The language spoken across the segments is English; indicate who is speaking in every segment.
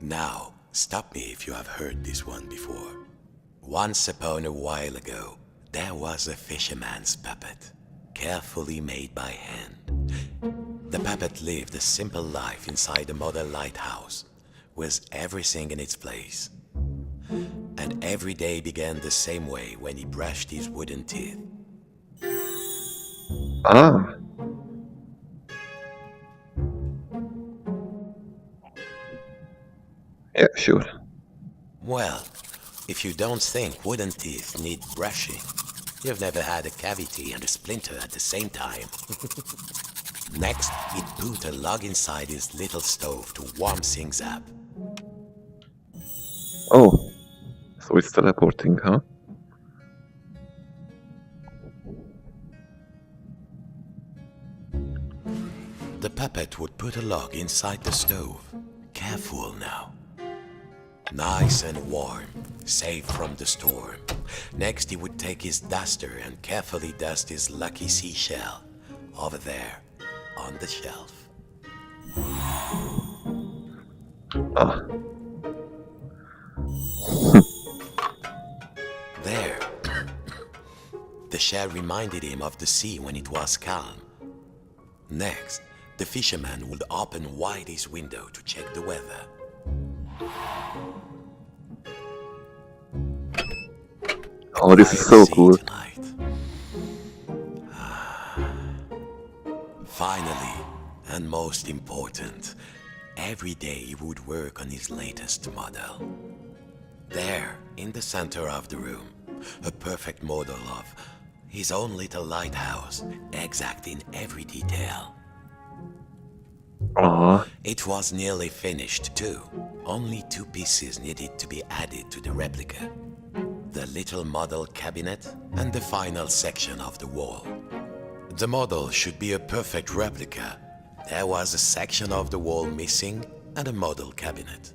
Speaker 1: Now, stop me if you have heard this one before. Once upon a while ago, there was a fisherman's puppet, carefully made by hand. The puppet lived a simple life inside a model lighthouse, with everything in its place. And every day began the same way when he brushed his wooden teeth.
Speaker 2: Ah, yeah, sure.
Speaker 1: Well, if you don't think wooden teeth need brushing, you've never had a cavity and a splinter at the same time. Next, he'd put a log inside his little stove to warm things up.
Speaker 2: Oh, so it's teleporting, huh?
Speaker 1: The puppet would put a log inside the stove. Careful now. Nice and warm, safe from the storm. Next, he would take his duster and carefully dust his lucky seashell over there on the shelf.
Speaker 2: Ah,
Speaker 1: There. The shell reminded him of the sea when it was calm. Next, the fisherman would open wide his window to check the weather.
Speaker 2: oh, this is so
Speaker 1: Quiet sea
Speaker 2: cool.
Speaker 1: tonight. Finally, and most important, every day he would work on his latest model. There, in the center of the room, a perfect model of his own little lighthouse, exact in every detail.
Speaker 2: Ah,
Speaker 1: It was nearly finished too. Only two pieces needed to be added to the replica. The little model cabinet and the final section of the wall. The model should be a perfect replica. There was a section of the wall missing and a model cabinet.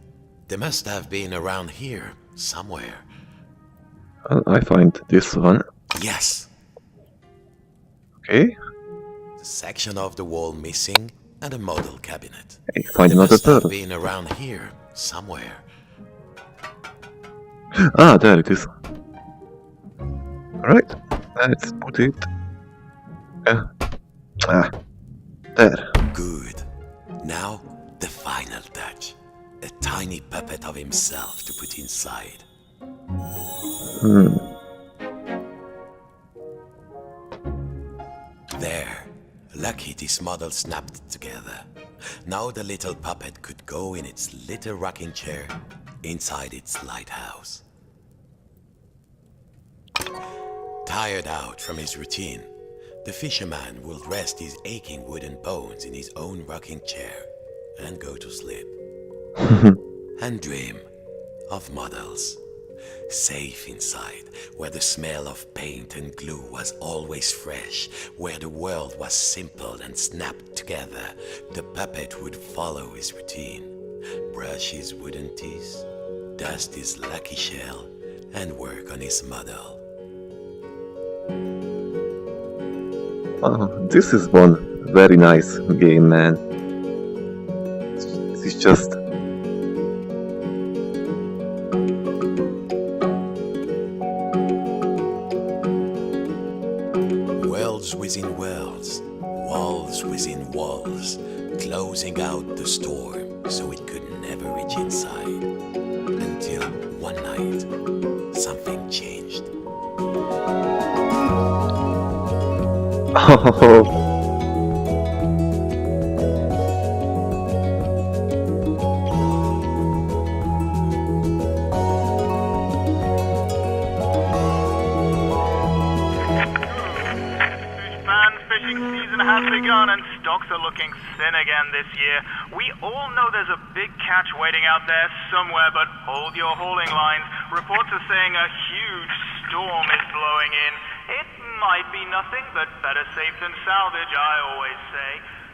Speaker 1: They must have been around here, somewhere.
Speaker 2: I find this one.
Speaker 1: Yes,
Speaker 2: Okay,
Speaker 1: the section of the wall missing and a model cabinet.
Speaker 2: I find
Speaker 1: They
Speaker 2: another
Speaker 1: must have
Speaker 2: pearl.
Speaker 1: been around here, somewhere.
Speaker 2: Ah, there it is. Alright, let's put it. Ah, there.
Speaker 1: Good. Now, the final touch. A tiny puppet of himself to put inside.
Speaker 2: Hmm.
Speaker 1: There. Lucky this model snapped together. Now the little puppet could go in its little rocking chair inside its lighthouse. Tired out from his routine, the fisherman will rest his aching wooden bones in his own rocking chair and go to sleep. And dream of models. Safe inside, where the smell of paint and glue was always fresh, where the world was simple and snapped together, the puppet would follow his routine, brush his wooden teeth, dust his lucky shell, and work on his model.
Speaker 2: Oh, this is one very nice game, man. This is just.
Speaker 1: Worlds within worlds, walls within walls, closing out the storm so it could never reach inside. Until one night, something changed.
Speaker 2: Oh,
Speaker 3: Fishing season has begun and stocks are looking thin again this year. We all know there's a big catch waiting out there somewhere, but hold your hauling lines. Reports are saying a huge storm is blowing in. It might be nothing, but better safe than salvage, I always say.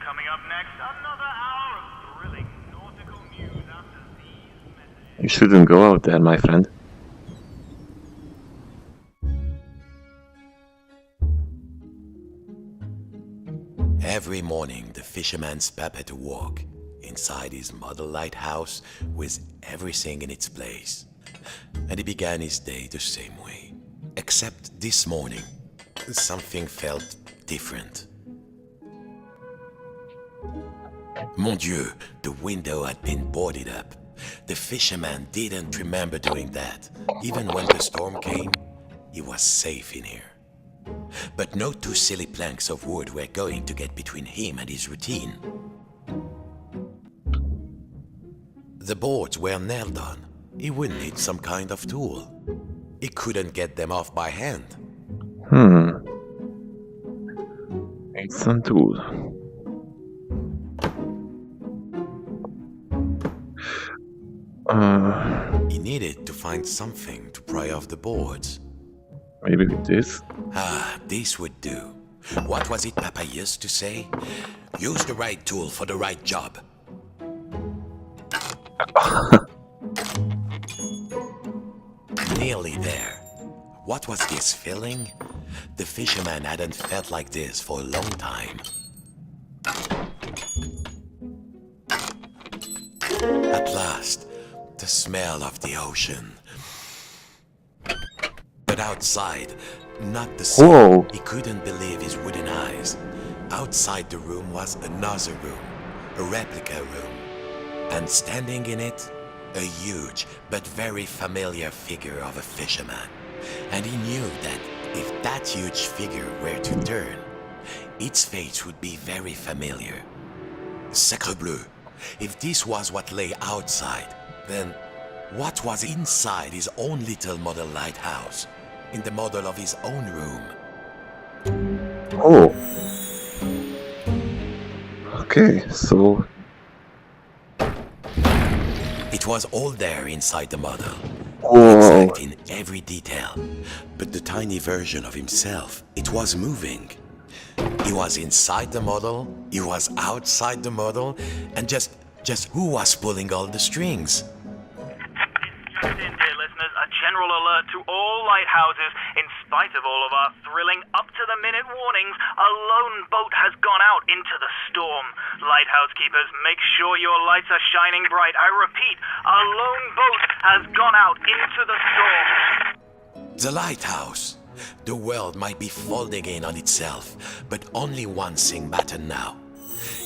Speaker 3: Coming up next, another hour of thrilling nautical news after these messages.
Speaker 2: you shouldn't go out there, my friend.
Speaker 1: Every morning, the fisherman's puppet awoke. inside his model lighthouse with everything in its place. And he began his day the same way. Except this morning, something felt different. Mon Dieu, the window had been boarded up. The fisherman didn't remember doing that. Even when the storm came, he was safe in here. But no two silly planks of wood were going to get between him and his routine. The boards were nailed on. He would need some kind of tool. He couldn't get them off by hand.
Speaker 2: Need some tool.
Speaker 1: He needed to find something to pry off the boards.
Speaker 2: Maybe with this?
Speaker 1: Ah, this would do. What was it Papa used to say? Use the right tool for the right job. Nearly there. What was this feeling? The fisherman hadn't felt like this for a long time. At last, the smell of the ocean. But outside, not the sea.
Speaker 2: Whoa.
Speaker 1: He couldn't believe his wooden eyes. Outside the room was another room, a replica room. And standing in it, a huge but very familiar figure of a fisherman. And he knew that if that huge figure were to turn, its face would be very familiar. Sacre bleu! If this was what lay outside, then what was inside his own little model lighthouse, in the model of his own room?
Speaker 2: Oh. Okay, so
Speaker 1: It was all there inside the model,
Speaker 2: whoa.
Speaker 1: exact in every detail. But the tiny version of himself, it was moving. He was inside the model, he was outside the model, and just who was pulling all the strings?
Speaker 3: Just in, dear listeners, a general alert to all lighthouses. In spite of all of our thrilling up-to-the-minute warnings, a lone boat has gone out into the storm. Lighthouse keepers, make sure your lights are shining bright. I repeat, a lone boat has gone out into the storm.
Speaker 1: The lighthouse. The world might be folding in on itself, but only one thing mattered now.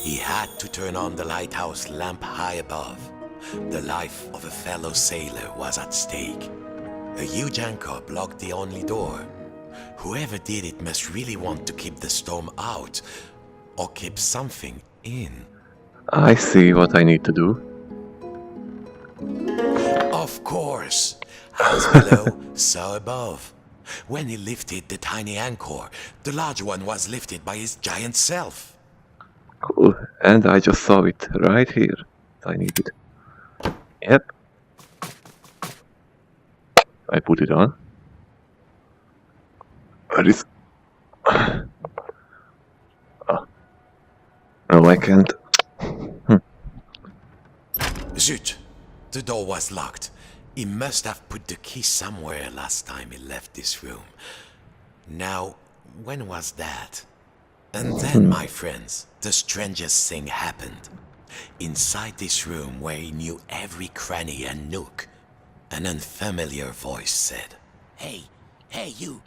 Speaker 1: He had to turn on the lighthouse lamp high above. The life of a fellow sailor was at stake. A huge anchor blocked the only door. Whoever did it must really want to keep the storm out, or keep something in.
Speaker 2: I see what I need to do.
Speaker 1: Of course! As below, so above. When he lifted the tiny anchor, the large one was lifted by his giant self.
Speaker 2: Cool. And I just saw it right here. I need it. Yep. I put it on. Where is... Oh. No, I can't.
Speaker 1: Zut! The door was locked. He must have put the key somewhere last time he left this room. Now, when was that? And then, my friends, the strangest thing happened. Inside this room where he knew every cranny and nook, an unfamiliar voice said,
Speaker 4: Hey, you.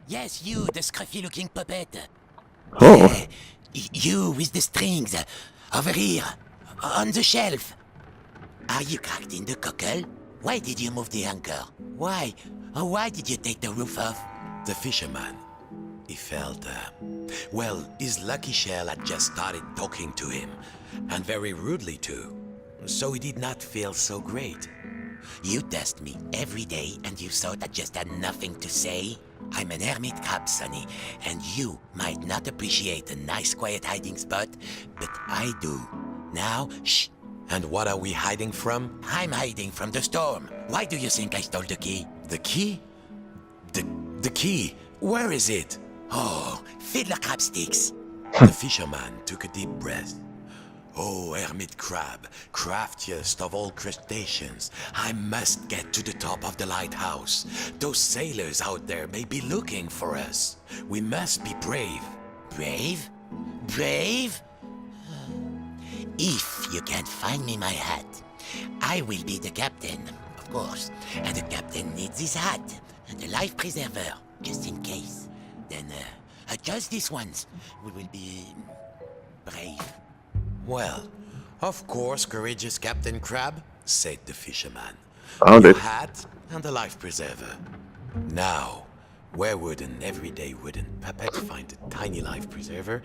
Speaker 4: Yes, you, the scruffy-looking puppet.
Speaker 2: Oh.
Speaker 4: You with the strings. Over here, on the shelf. Are you cracked in the cockle? Why did you move the anchor? Why? Oh, why did you take the roof off?
Speaker 1: The fisherman. He felt, well, his lucky shell had just started talking to him, and very rudely too, so he did not feel so great.
Speaker 4: You test me every day and you thought I just had nothing to say? I'm an hermit crab, Sonny, and you might not appreciate a nice quiet hiding spot, but I do. Now, shh.
Speaker 1: And what are we hiding from?
Speaker 4: I'm hiding from the storm. Why do you think I stole the key?
Speaker 1: The key? The key? Where is it?
Speaker 4: Oh, fiddler crab sticks.
Speaker 1: The fisherman took a deep breath. Oh, hermit crab, craftiest of all crustaceans, I must get to the top of the lighthouse. Those sailors out there may be looking for us. We must be brave.
Speaker 4: Brave? Brave? If You can't find me my hat. I will be the captain, of course. And the captain needs his hat. And a life preserver, just in case. Then, just these ones. We will be... brave.
Speaker 1: Well, of course, courageous Captain Crab, said the fisherman.
Speaker 2: Found
Speaker 1: Your
Speaker 2: it.
Speaker 1: hat and a life preserver. Now, where would an everyday wooden puppet find a tiny life preserver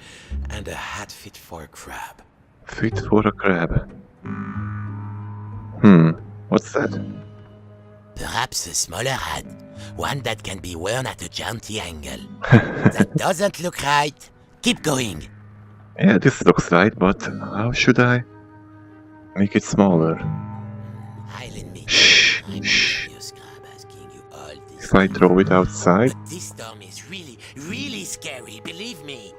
Speaker 1: and a hat fit for a crab?
Speaker 2: Fit for a crab. What's that?
Speaker 4: Perhaps a smaller hat. One that can be worn at a jaunty angle. That doesn't look right. Keep going.
Speaker 2: Yeah, this looks right, but how should I make it smaller?
Speaker 4: Island me.
Speaker 2: Shh,
Speaker 4: I'm
Speaker 2: shh.
Speaker 4: serious, Crab, asking you all this.
Speaker 2: If I throw it outside?
Speaker 4: But this storm is really, really scary, believe me.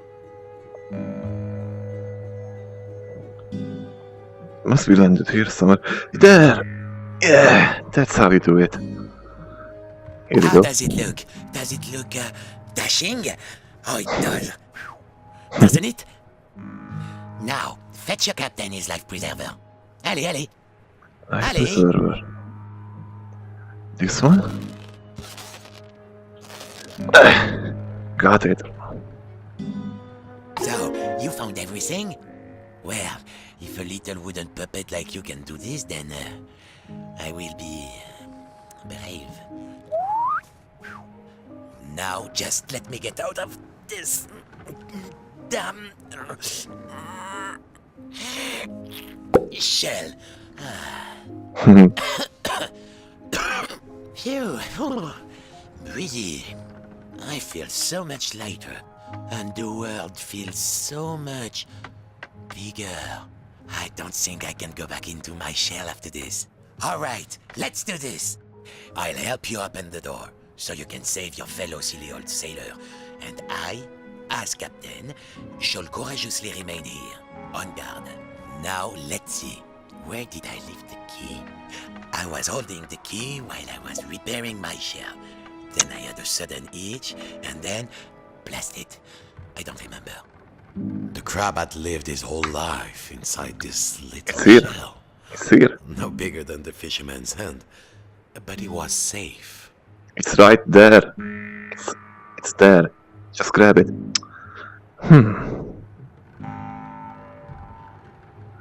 Speaker 2: Must be landed here somewhere. There! Yeah, that's how you do it. Here we
Speaker 4: How
Speaker 2: go.
Speaker 4: does it look? Does it look, dashing? Oh, it does. Doesn't it? Now, fetch your captain his life preserver. Allez, allez.
Speaker 2: Life
Speaker 4: Allez.
Speaker 2: preserver. This one? Got it.
Speaker 4: So, you found everything? Well, if a little wooden puppet like you can do this, then I will be brave. Now, just let me get out of this damn shell. Phew. Breathe. I feel so much lighter, and the world feels so much bigger. I don't think I can go back into my shell after this. All right, let's do this. I'll help you open the door, so you can save your fellow silly old sailor. And I, as captain, shall courageously remain here, on guard. Now, let's see. Where did I leave the key? I was holding the key while I was repairing my shell. Then I had a sudden itch, and then... blast it. I don't remember.
Speaker 1: The crab had lived his whole life inside this little
Speaker 2: It's here.
Speaker 1: shell.
Speaker 2: It's here.
Speaker 1: No bigger than the fisherman's hand. But he was safe.
Speaker 2: It's right there. It's there. Just grab it.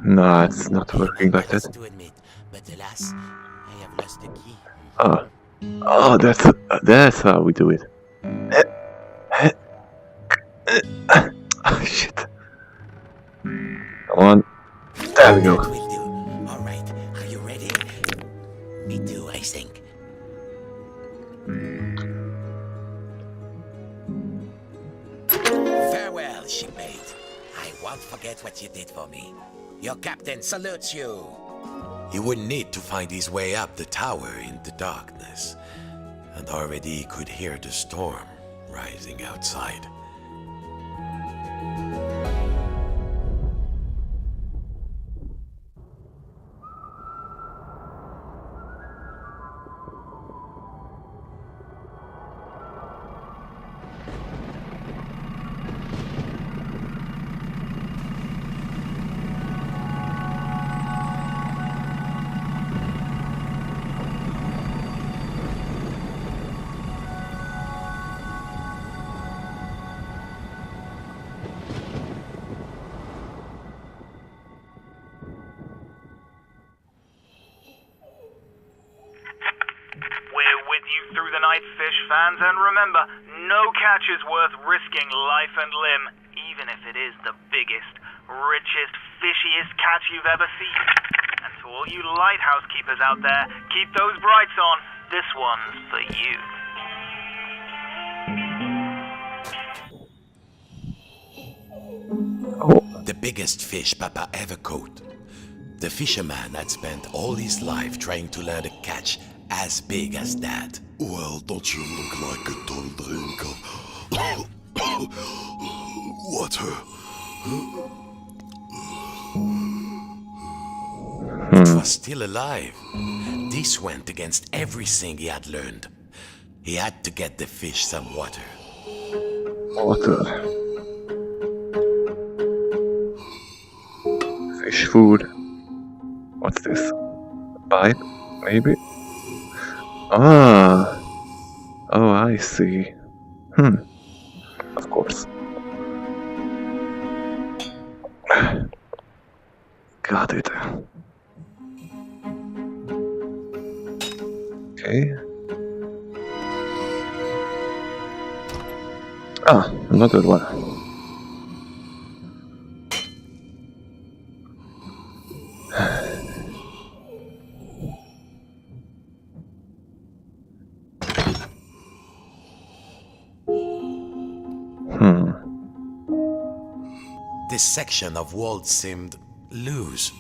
Speaker 2: No, it's not working like that.
Speaker 4: To admit, but alas, I have lost the key.
Speaker 2: Oh, that's how we do it. Oh, shit. Come on. There we go.
Speaker 4: That will do. All right, are you ready? Me too, I think. Farewell, shipmate. I won't forget what you did for me. Your captain salutes you.
Speaker 1: He would need to find his way up the tower in the darkness, and already he could hear the storm rising outside.
Speaker 3: Through the night, fish fans, and remember, no catch is worth risking life and limb, even if it is the biggest, richest, fishiest catch you've ever seen. And to all you lighthouse keepers out there, keep those brights on. This one's for you.
Speaker 1: The biggest fish Papa ever caught. The fisherman had spent all his life trying to learn a catch as big as that.
Speaker 5: Well, don't you look like a ton drink of water?
Speaker 1: It was still alive. This went against everything he had learned. He had to get the fish some water.
Speaker 2: Water. Fish food. What's this? Pipe, maybe? Ah! Oh, I see. Of course. Got it. Okay. Ah, another one.
Speaker 1: This section of wall seemed loose.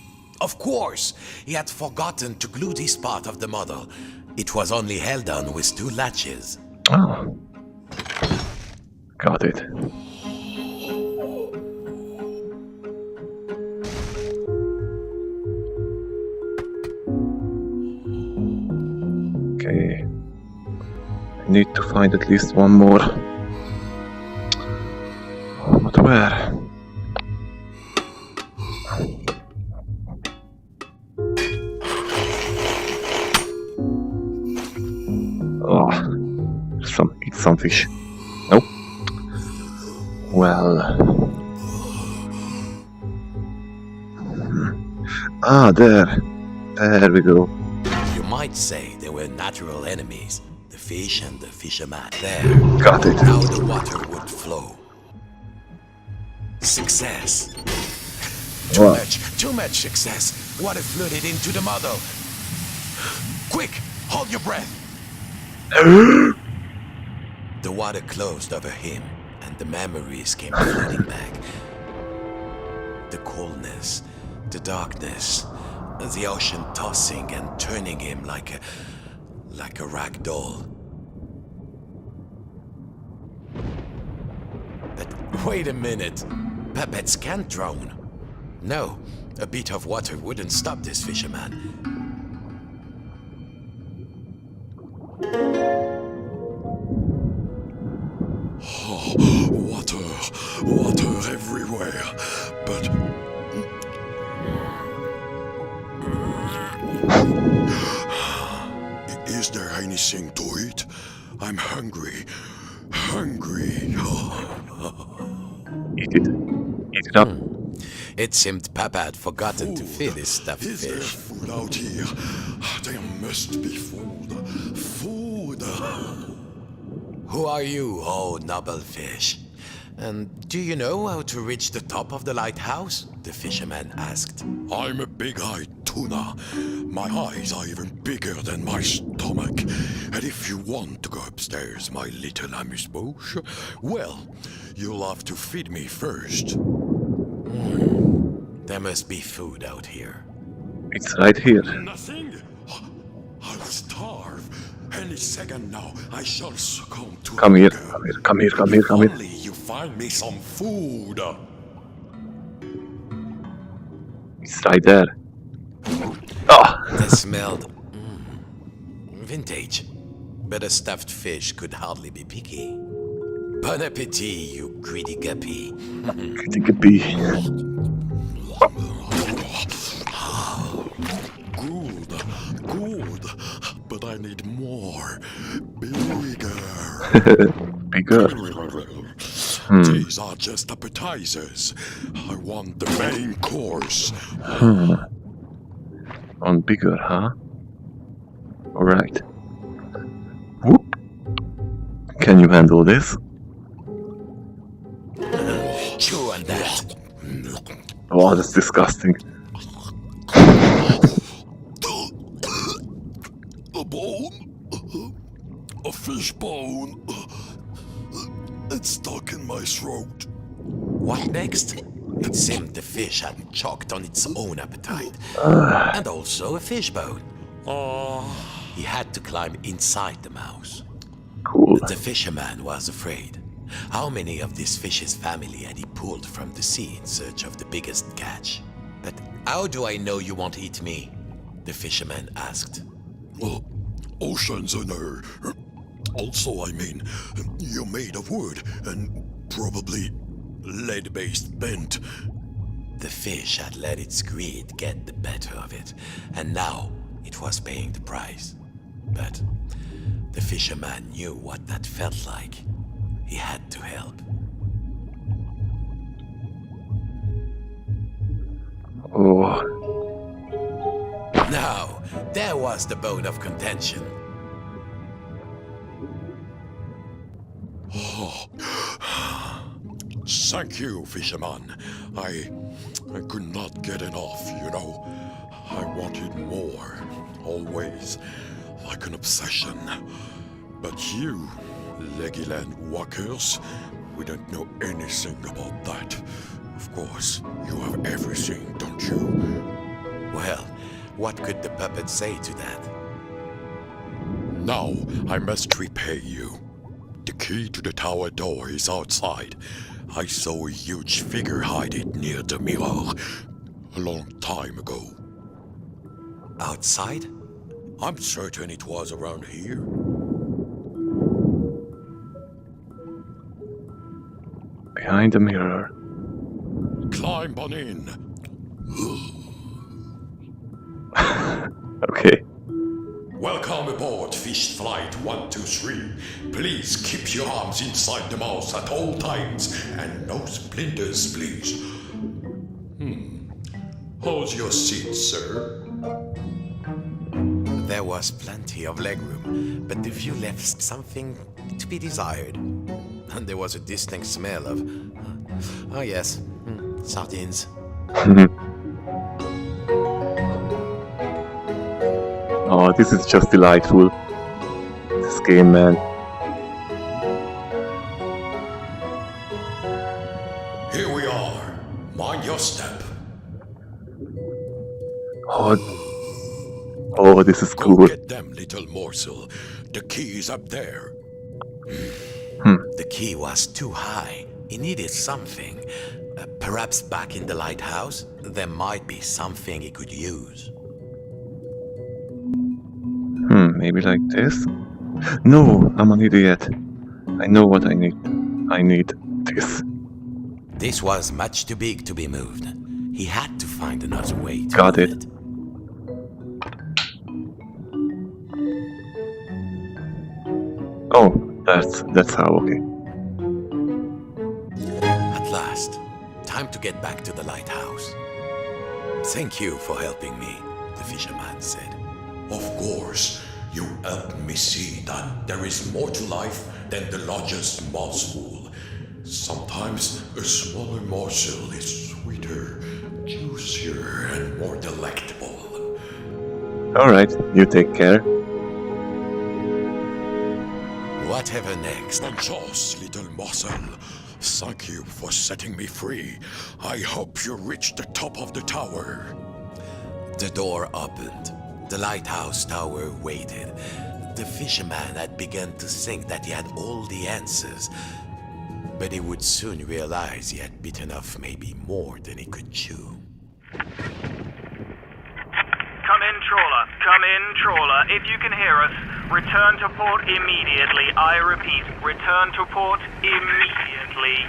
Speaker 1: Of course, he had forgotten to glue this part of the model. It was only held on with 2 latches.
Speaker 2: Oh. Got it. Okay. I need to find at least one more. But where? Oh, eat some fish. Nope. Well. Ah, there. There we go.
Speaker 1: You might say they were natural enemies, the fish and the fisherman. There.
Speaker 2: Got it.
Speaker 1: Now the water would flow. Success.
Speaker 2: Wow.
Speaker 1: Too much success. Water flooded into the model. Quick, hold your breath. The water closed over him, and the memories came flooding back. The coldness, the darkness, the ocean tossing and turning him like a rag doll. But wait a minute, puppets can't drown. No, a bit of water wouldn't stop this fisherman.
Speaker 5: Water everywhere. But is there anything to eat? I'm hungry.
Speaker 2: Eat it. Eat it up.
Speaker 1: It seemed Papa had forgotten to feed his stuffed
Speaker 5: Is there
Speaker 1: fish.
Speaker 5: food out here? There must be food. Food.
Speaker 1: Who are you, oh noble fish? And do you know how to reach the top of the lighthouse? The fisherman asked.
Speaker 5: I'm a big-eyed tuna. My eyes are even bigger than my stomach. And if you want to go upstairs, my little amuse-bouche, well, you'll have to feed me first.
Speaker 1: There must be food out here.
Speaker 2: It's right here.
Speaker 5: Nothing? I'll starve. Any second now, I shall succumb to
Speaker 2: Come here.
Speaker 5: hunger.
Speaker 2: Come here. Come here. Come here.
Speaker 5: Only you find me some food.
Speaker 2: It's right there. Oh.
Speaker 1: They smelled vintage, but a stuffed fish could hardly be picky. Bon appetit, you greedy guppy.
Speaker 2: Take a pee.
Speaker 5: Good, but I need more. Bigger.
Speaker 2: Bigger.
Speaker 5: These are just appetizers. I want the main course.
Speaker 2: On bigger, huh? Alright. Whoop. Can you handle this?
Speaker 1: Chew on that.
Speaker 2: Oh, that's disgusting.
Speaker 5: A bone? A fish bone? It's stuck in my throat.
Speaker 1: What next? It seemed the fish had choked on its own appetite. And also a fish bone. He had to climb inside the mouse.
Speaker 2: Cool.
Speaker 1: The fisherman was afraid. How many of this fish's family had he pulled from the sea in search of the biggest catch? But how do I know you won't eat me? The fisherman asked.
Speaker 5: Oceans and air. Also, I mean, you're made of wood and probably lead-based bent.
Speaker 1: The fish had let its greed get the better of it, and now it was paying the price. But the fisherman knew what that felt like. He had to help.
Speaker 2: Oh,
Speaker 1: Now, there was the bone of contention.
Speaker 5: Thank you, fisherman. I could not get enough, you know. I wanted more, always, like an obsession. But you, Legoland walkers, we don't know anything about that. Of course, you have everything, don't you?
Speaker 1: Well, what could the puppet say to that?
Speaker 5: Now I must repay you. The key to the tower door is outside. I saw a huge figure hide it near the mirror a long time ago.
Speaker 1: Outside?
Speaker 5: I'm certain it was around here.
Speaker 2: behind the mirror.
Speaker 5: Climb on in.
Speaker 2: Okay.
Speaker 5: Welcome aboard Fish Flight 123. Please keep your arms inside the mouth at all times and no splinters, please. How's your seat, sir?
Speaker 1: There was plenty of legroom, but the view left something to be desired. And there was a distinct smell of... oh yes, sardines.
Speaker 2: Oh, this is just delightful. This game, man.
Speaker 5: Here we are. Mind your step.
Speaker 2: Oh, this is
Speaker 5: Go
Speaker 2: cool.
Speaker 5: get them, little morsel. The key is up there.
Speaker 1: The key was too high. He needed something. Perhaps back in the lighthouse, there might be something he could use.
Speaker 2: Maybe like this? No, I'm an idiot. I know what I need. I need this.
Speaker 1: This was much too big to be moved. He had to find another way to
Speaker 2: Got
Speaker 1: move
Speaker 2: it. Oh, that's how, okay.
Speaker 1: At last, time to get back to the lighthouse. Thank you for helping me, the fisherman said.
Speaker 5: Of course, you helped me see that there is more to life than the largest morsel. Sometimes a smaller morsel is sweeter, juicier, and more delectable.
Speaker 2: Alright, you take care.
Speaker 1: Whatever next,
Speaker 5: Bonjour, little morsel. Thank you for setting me free. I hope you reach the top of the tower.
Speaker 1: the door opened. The lighthouse tower waited. The fisherman had begun to think that he had all the answers, but he would soon realize he had bitten off maybe more than he could chew.
Speaker 3: Come in, trawler. Come in, trawler. If you can hear us, return to port immediately. I repeat, return to port immediately.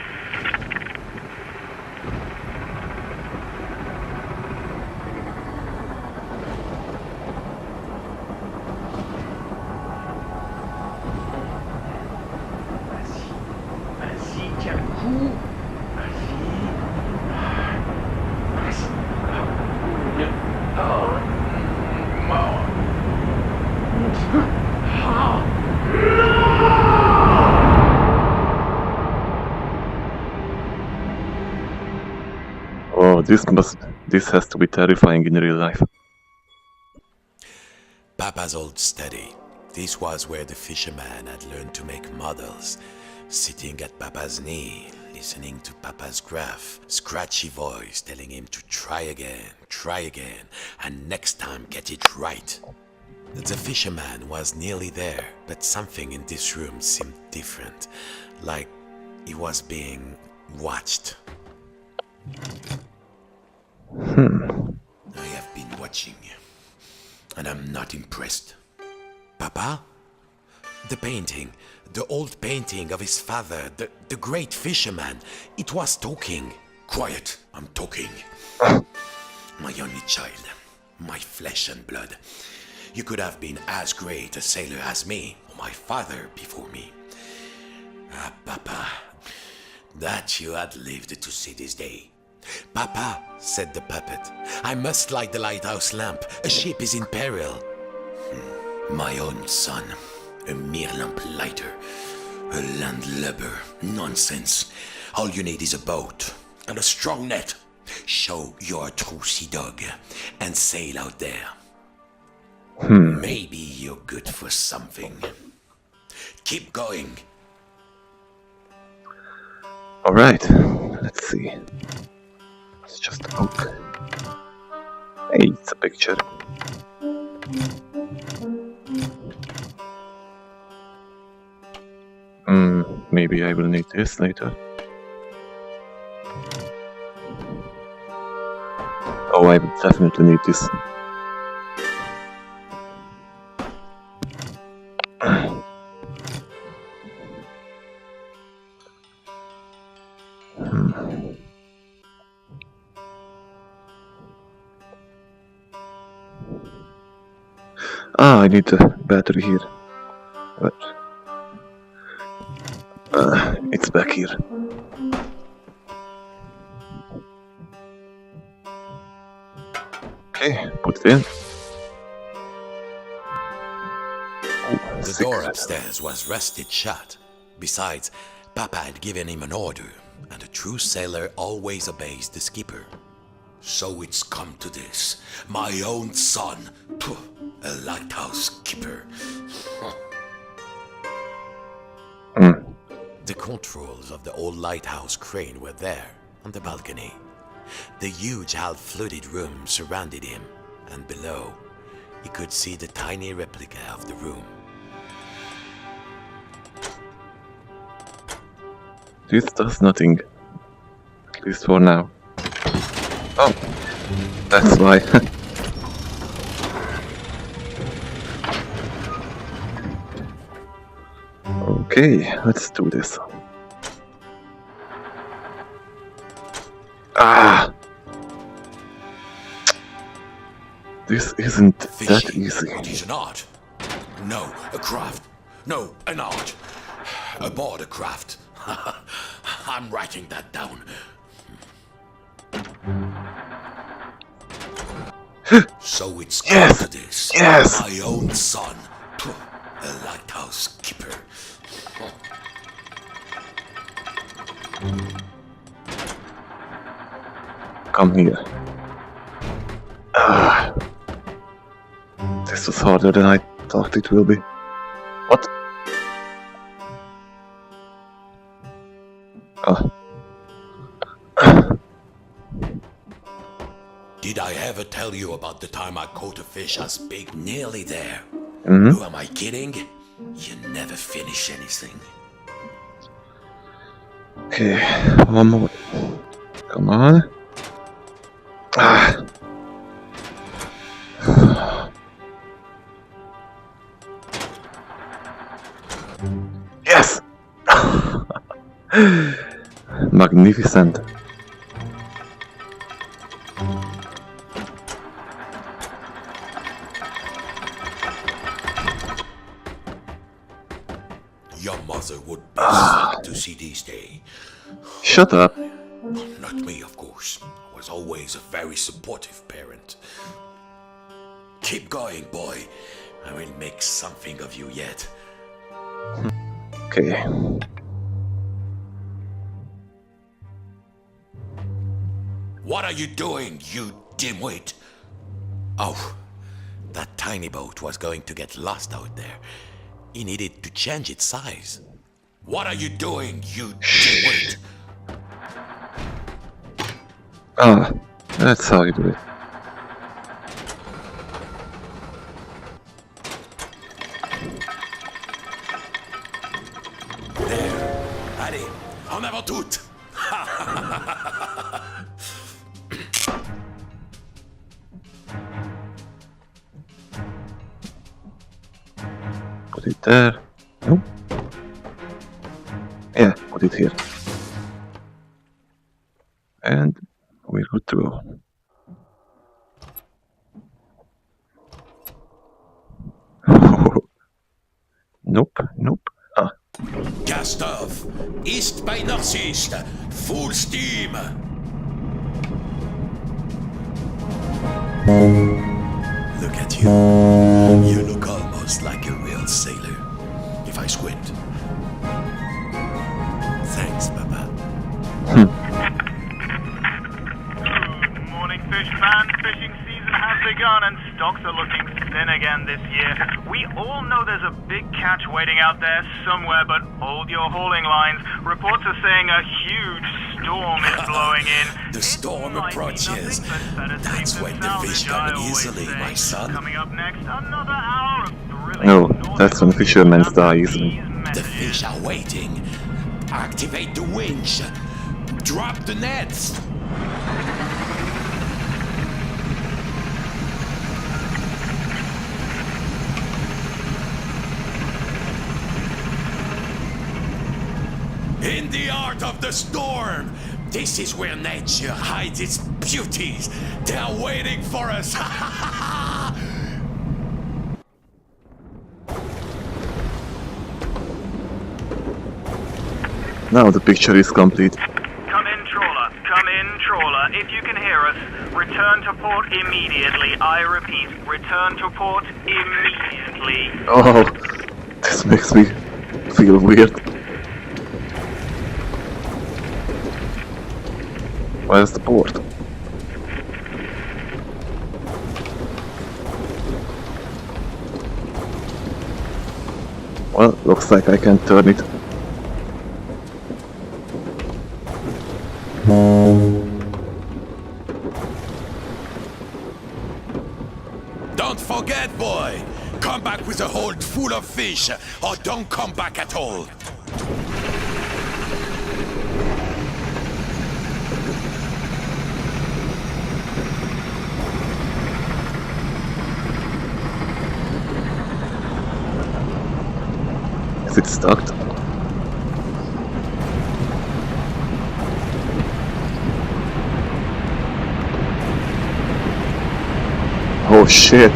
Speaker 6: Vas-y, tiens le coup.
Speaker 2: Oh, this has to be terrifying in real life.
Speaker 1: Papa's old study. This was where the fisherman had learned to make models. Sitting at Papa's knee, listening to Papa's gruff, scratchy voice telling him to try again, and next time get it right. The fisherman was nearly there, but something in this room seemed different, like he was being watched. I have been watching, and I'm not impressed. Papa? The painting, the old painting of his father, the great fisherman, it was talking.
Speaker 5: Quiet, I'm talking.
Speaker 1: My only child, my flesh and blood. You could have been as great a sailor as me, or my father before me. Ah, Papa, that you had lived to see this day. Papa, said the puppet, I must light the lighthouse lamp. A ship is in peril. My own son, a mere lamp lighter, a landlubber. Nonsense. All you need is a boat and a strong net. Show you're a true sea dog and sail out there. Maybe you're good for something. Keep going.
Speaker 2: Alright, let's see. It's just a book. Hey, it's a picture. Maybe I will need this later. Oh, I will definitely need this. Ah, I need the battery here. But it's back here. Okay, put it in. Oh,
Speaker 1: The door upstairs was rusted shut. Besides, Papa had given him an order, and a true sailor always obeys the skipper. So it's come to this. My own son. Pooh, a lighthouse skipper. The controls of the old lighthouse crane were there, on the balcony. The huge half-flooded room surrounded him, and below, he could see the tiny replica of the room.
Speaker 2: This does nothing. At least for now. Oh, that's why. Okay, let's do this. Ah! This isn't that
Speaker 1: Fishing,
Speaker 2: easy.
Speaker 1: it is an art. No, a craft. No, an art. Aboard a craft. I'm writing that down. So it's come
Speaker 2: Yes!
Speaker 1: to this.
Speaker 2: Yes!
Speaker 1: My own son. Pooh, a lighthouse skipper.
Speaker 2: Come here. Ah. This was harder than I thought it will be. What? Oh.
Speaker 1: Did I ever tell you about the time I caught a fish as big? Nearly there.
Speaker 2: Mm-hmm.
Speaker 1: Who am I kidding? You never finish anything.
Speaker 2: Okay, one more. Come on. Ah. Yes! Magnificent.
Speaker 1: Your mother would be sad to see this day.
Speaker 2: Shut up.
Speaker 1: Not me, of course. I was always a very supportive parent. Keep going, boy. I will make something of you yet.
Speaker 2: Okay.
Speaker 1: What are you doing, you dimwit? Oh, that tiny boat was going to get lost out there. He needed to change its size. What are you doing, you dimwit?
Speaker 2: Ah, that's how you do it.
Speaker 1: There. Allez, en avant toute!
Speaker 2: Put it there. No? Yeah, put it here. And we're good to go. Nope, nope. Ah,
Speaker 5: Cast off. East by northeast. Full steam.
Speaker 1: Look at you. You look almost like a real sailor. If I squint. Thanks, Papa.
Speaker 3: Good morning, Fisherman. Fishing season has begun and stocks are looking thin again this year. We all know there's a big catch waiting out there somewhere, but hold your hauling lines. Reports are saying a huge storm is blowing in.
Speaker 1: The storm
Speaker 3: It might be
Speaker 1: approaches.
Speaker 3: nothing but better
Speaker 1: That's
Speaker 3: safe
Speaker 1: when
Speaker 3: than
Speaker 1: the
Speaker 3: salvage,
Speaker 1: fish
Speaker 3: I
Speaker 1: come
Speaker 3: always
Speaker 1: easily,
Speaker 3: say.
Speaker 1: my son.
Speaker 3: Coming up next, another hour of thrilling
Speaker 2: no,
Speaker 3: Northern
Speaker 2: that's when Fisherman dies.
Speaker 3: these
Speaker 1: The
Speaker 3: messages.
Speaker 1: fish are waiting. Activate the winch. Drop the nets. In the heart of the storm. This is where nature hides its beauties. They're waiting for us.
Speaker 2: Now the picture is complete.
Speaker 3: Come in, trawler. Come in, trawler. If you can hear us, return to port immediately. I repeat, return to port immediately.
Speaker 2: Oh, this makes me feel weird. Where's the port? Well, looks like I can turn it.
Speaker 5: Don't forget, boy. Come back with a hold full of fish, or don't come back at all.
Speaker 2: Is it stuck? Oh shit.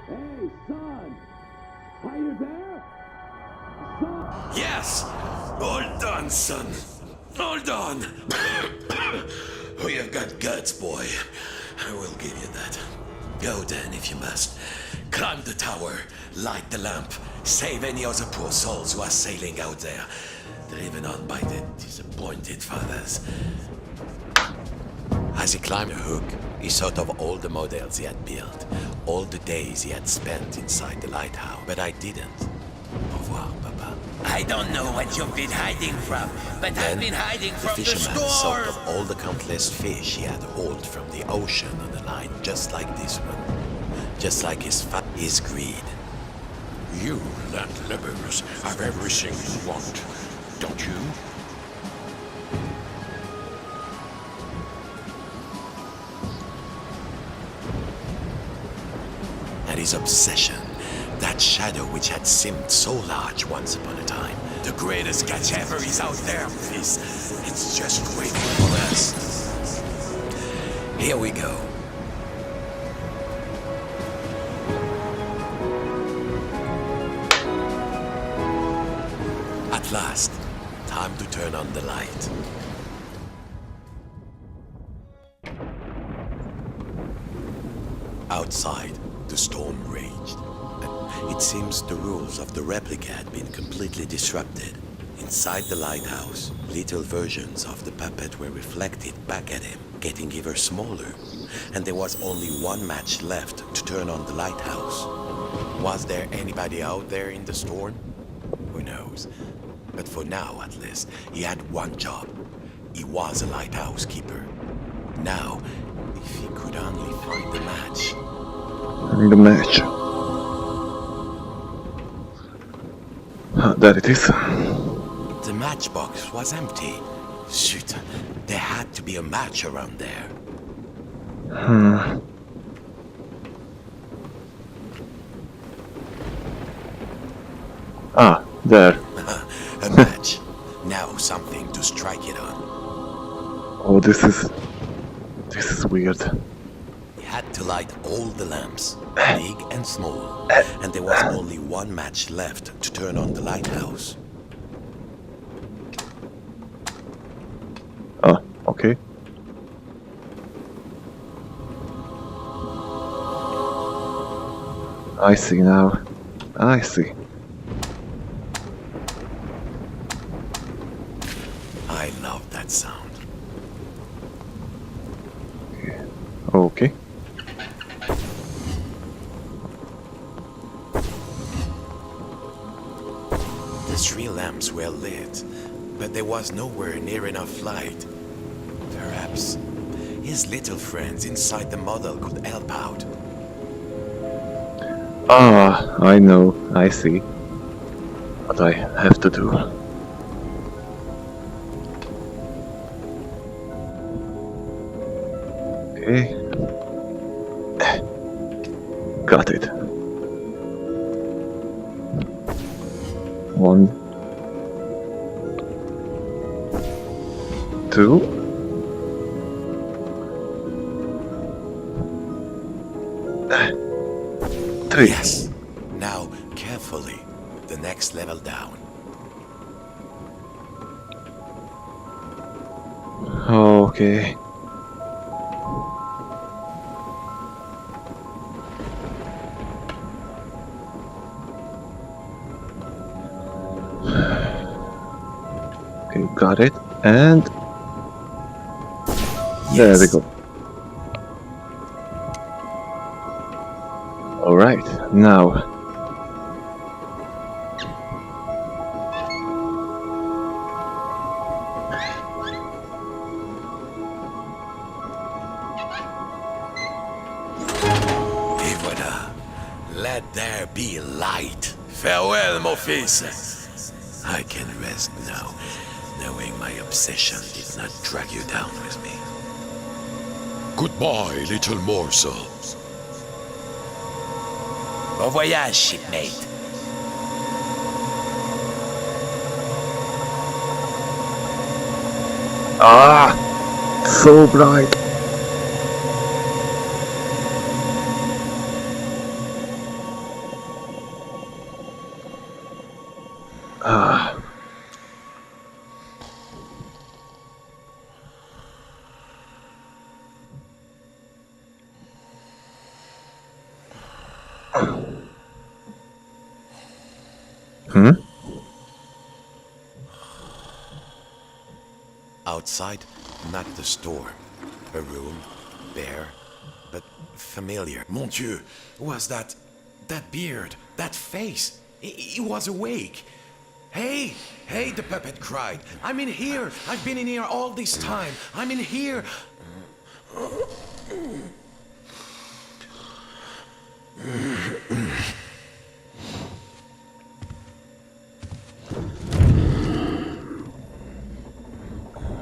Speaker 5: Hey, son! Are you there? Son! Yes! Hold on, son. Hold on.
Speaker 1: Oh, you've got guts, boy. I will give you that. Go then, if you must. Climb the tower, light the lamp, save any other poor souls who are sailing out there, driven on by the disappointed fathers. As he climbed the hook, he thought of all the models he had built, all the days he had spent inside the lighthouse. But I didn't. Au revoir, Papa.
Speaker 4: I don't know what you've been hiding from, but
Speaker 1: Then,
Speaker 4: I've been hiding
Speaker 1: the
Speaker 4: from the
Speaker 1: fisherman
Speaker 4: storm.
Speaker 1: thought of all the countless fish he had hauled from the ocean on the line, just like this one. Just like his greed.
Speaker 5: You landlubbers have everything you want, don't you?
Speaker 1: And his obsession, that shadow which had seemed so large once upon a time. The greatest catch ever is out there, Fizz. It's just waiting for us. Here we go. At last, time to turn on the light. Outside, the storm raged. It seems the rules of the replica had been completely disrupted. Inside the lighthouse, little versions of the puppet were reflected back at him, getting ever smaller. And there was only one match left to turn on the lighthouse. Was there anybody out there in the storm? Who knows? But for now, at least, he had one job. He was a lighthouse keeper. Now, if he could only find the match.
Speaker 2: The match. There it is.
Speaker 1: The matchbox was empty. Shoot, there had to be a match around there.
Speaker 2: Hmm. Ah, there.
Speaker 1: A match. Now something to strike it on.
Speaker 2: Oh, this is weird.
Speaker 1: We had to light all the lamps, big and small, and there was only one match left to turn on the lighthouse.
Speaker 2: Oh, okay. I see now. I see.
Speaker 1: I love that sound.
Speaker 2: Okay.
Speaker 1: The 3 lamps were lit, but there was nowhere near enough light. Perhaps his little friends inside the model could help out.
Speaker 2: Ah, I know. I see. What I have to do. Okay. Got it. 1, 2. Three.
Speaker 1: Yes. Now, carefully, the next level down.
Speaker 2: Okay. Okay, got it. And there we
Speaker 1: Yes.
Speaker 2: go. Alright, now.
Speaker 1: Et voilà. Let there be light. Farewell, mon fils. I can rest now, knowing my obsession did not drag you down with me.
Speaker 5: Goodbye, little morsel.
Speaker 4: Bon voyage, shipmate.
Speaker 2: Ah! So bright! Ah. Hmm?
Speaker 1: Outside, not the store. A room, bare, but familiar. Mon Dieu, was that beard, that face? He was awake. Hey, hey, the puppet cried. I'm in here. I've been in here all this time. I'm in here.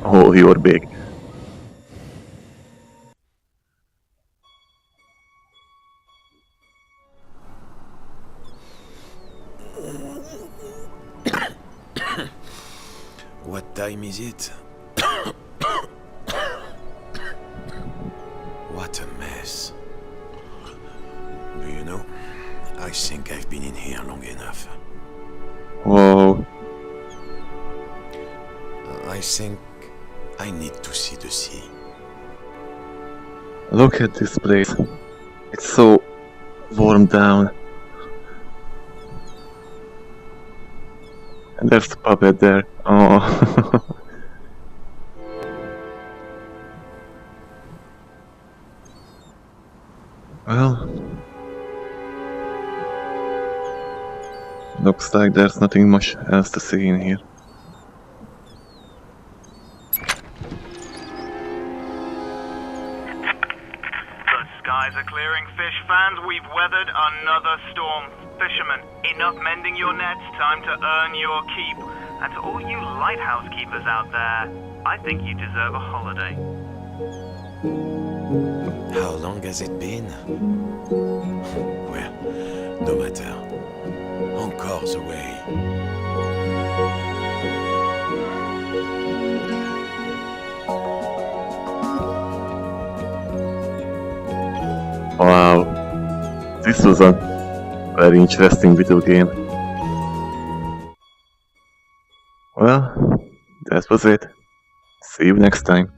Speaker 2: Oh, you're big.
Speaker 1: What time is it? What a mess. Do you know, I think I've been in here long enough.
Speaker 2: Whoa.
Speaker 1: I think I need to see the sea.
Speaker 2: Look at this place. It's so warm down. And there's the puppet there. Oh. Well. Looks like there's nothing much else to see in here.
Speaker 3: The skies are clearing, fish fans. We've weathered another storm. Fisherman, enough mending your nets. Time to earn your keep. And to all you lighthouse keepers out there, I think you deserve a holiday.
Speaker 1: How long has it been? Well, no matter. Encore the way.
Speaker 2: Wow, this was a very interesting video game. Well, that was it. See you next time.